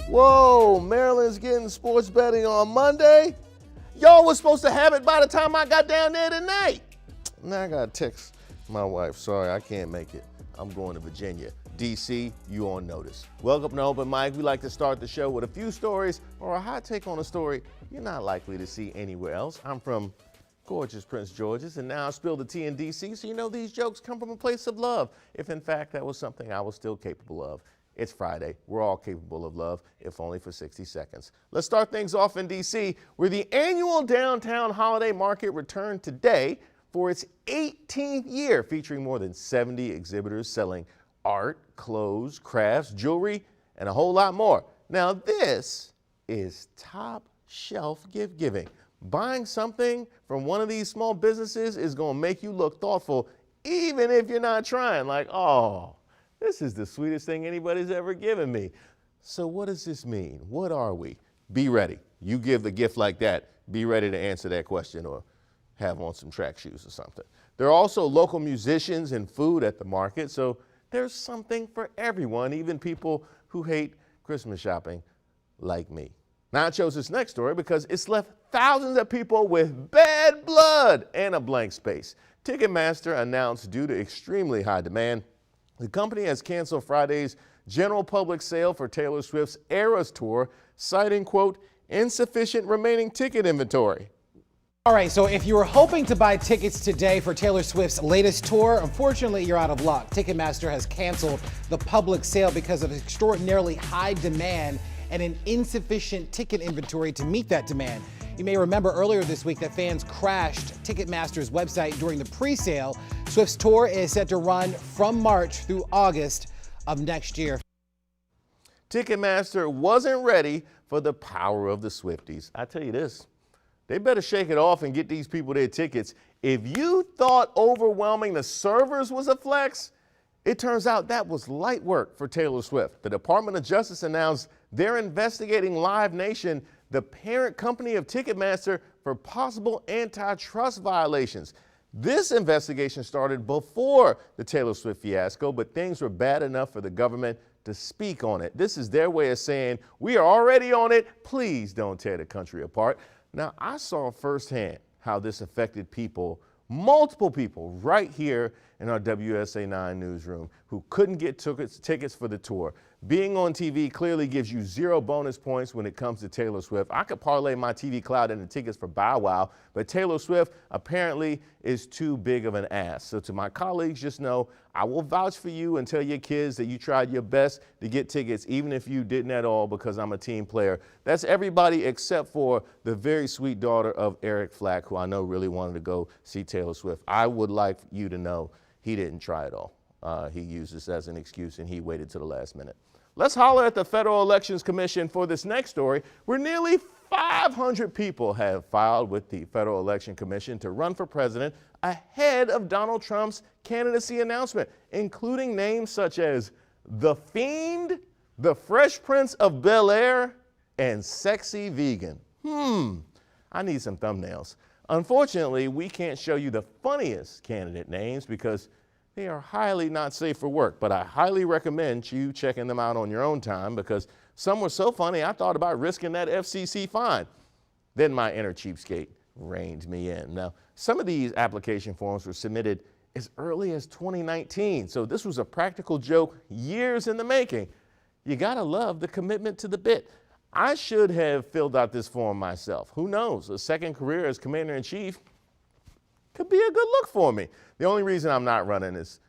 Whoa, Maryland's getting sports betting on Monday? Y'all was supposed to have it by the time I got down there tonight. Now I gotta text my wife, sorry, I can't make it. I'm going to Virginia. DC, you on notice. Welcome to Open Mic. We like to start the show with a few stories or a hot take on a story you're not likely to see anywhere else. I'm from gorgeous Prince George's, and now I spill the tea in DC, so you know these jokes come from a place of love, if in fact that was something I was still capable of. It's Friday. We're all capable of love, if only for 60 seconds. Let's start things off in DC, where the annual downtown holiday market returned today for its 18th year, featuring more than 70 exhibitors selling art, clothes, crafts, jewelry, and a whole lot more. Now this is top shelf gift giving. Buying something from one of these small businesses is gonna make you look thoughtful, even if you're not trying. Like, oh, this is the sweetest thing anybody's ever given me. So what does this mean? What are we? Be ready. You give the gift like that, be ready to answer that question or have on some track shoes or something. There are also local musicians and food at the market, so there's something for everyone, even people who hate Christmas shopping like me. Now I chose this next story because it's left thousands of people with bad blood and a blank space. Ticketmaster announced due to extremely high demand, the company has canceled Friday's general public sale for Taylor Swift's Eras Tour, citing, quote, insufficient remaining ticket inventory. All right, so if you were hoping to buy tickets today for Taylor Swift's latest tour, unfortunately, you're out of luck. Ticketmaster has canceled the public sale because of extraordinarily high demand and an insufficient ticket inventory to meet that demand. You may remember earlier this week that fans crashed Ticketmaster's website during the pre-sale. Swift's tour is set to run from March through August of next year. Ticketmaster wasn't ready for the power of the Swifties. I tell you this, they better shake it off and get these people their tickets. If you thought overwhelming the servers was a flex, it turns out that was light work for Taylor Swift. The Department of Justice announced they're investigating Live Nation, the parent company of Ticketmaster, for possible antitrust violations. This investigation started before the Taylor Swift fiasco, but things were bad enough for the government to speak on it. This is their way of saying, we are already on it, please don't tear the country apart. Now, I saw firsthand how this affected people, multiple people right here in our WSA9 newsroom who couldn't get tickets for the tour. Being on TV clearly gives you 0 bonus points when it comes to Taylor Swift. I could parlay my TV clout into tickets for Bow Wow, but Taylor Swift apparently is too big of an ass. So to my colleagues, just know I will vouch for you and tell your kids that you tried your best to get tickets, even if you didn't at all, because I'm a team player. That's everybody except for the very sweet daughter of Eric Flack, who I know really wanted to go see Taylor Swift. I would like you to know he didn't try at all. He used this as an excuse and he waited to the last minute. Let's holler at the Federal Elections Commission for this next story, where nearly 500 people have filed with the Federal Election Commission to run for president ahead of Donald Trump's candidacy announcement, including names such as The Fiend, The Fresh Prince of Bel-Air, and Sexy Vegan. I need some thumbnails. Unfortunately, we can't show you the funniest candidate names because they are highly not safe for work, but I highly recommend you checking them out on your own time because some were so funny I thought about risking that FCC fine. Then my inner cheapskate reined me in. Now, some of these application forms were submitted as early as 2019, so this was a practical joke years in the making. You gotta love the commitment to the bit. I should have filled out this form myself. Who knows, a second career as commander-in-chief could be a good look for me. The only reason I'm not running is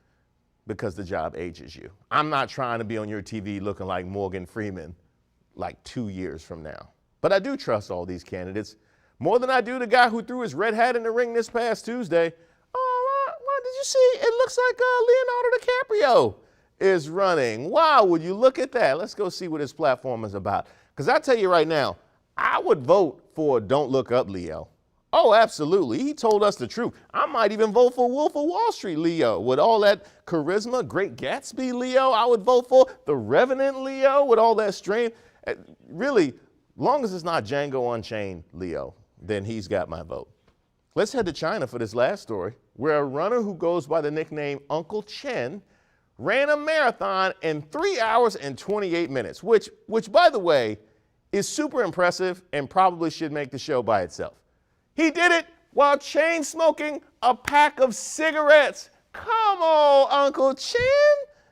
because the job ages you. I'm not trying to be on your TV looking like Morgan Freeman like 2 years from now. But I do trust all these candidates more than I do the guy who threw his red hat in the ring this past Tuesday. Oh, what did you see? It looks like Leonardo DiCaprio is running. Wow, would you look at that? Let's go see what his platform is about. Because I tell you right now, I would vote for Don't Look Up Leo. Oh, absolutely. He told us the truth. I might even vote for Wolf of Wall Street Leo. With all that charisma, Great Gatsby Leo, I would vote for The Revenant Leo with all that strength. Really, long as it's not Django Unchained Leo, then he's got my vote. Let's head to China for this last story, where a runner who goes by the nickname Uncle Chen ran a marathon in 3 hours and 28 minutes, which by the way, is super impressive and probably should make the show by itself. He did it while chain smoking a pack of cigarettes. Come on, Uncle Chen.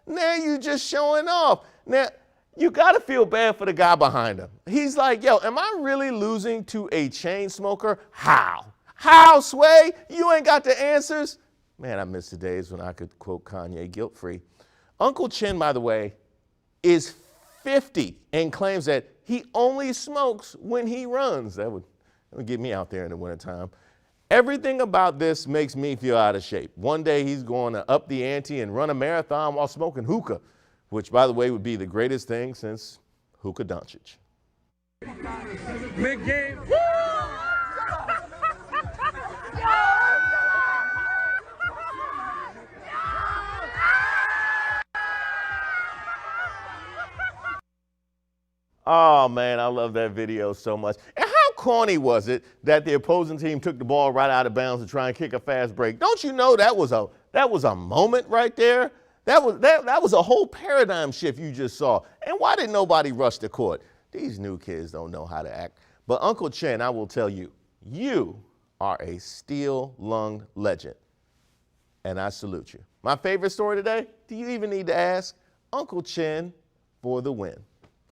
Now you just showing off. Now, you gotta feel bad for the guy behind him. He's like, yo, am I really losing to a chain smoker? How? How, Sway? You ain't got the answers? Man, I miss the days when I could quote Kanye guilt-free. Uncle Chen, by the way, is 50 and claims that he only smokes when he runs. That would get me out there in the wintertime. Everything about this makes me feel out of shape. One day he's going to up the ante and run a marathon while smoking hookah, which, by the way, would be the greatest thing since Hookah Doncic. Big game. Oh, man, I love that video so much. And how corny was it that the opposing team took the ball right out of bounds to try and kick a fast break? Don't you know that was a moment right there? That was a whole paradigm shift you just saw. And why did nobody rush the court? These new kids don't know how to act. But Uncle Chen, I will tell you, you are a steel-lunged legend. And I salute you. My favorite story today, do you even need to ask? Uncle Chen for the win.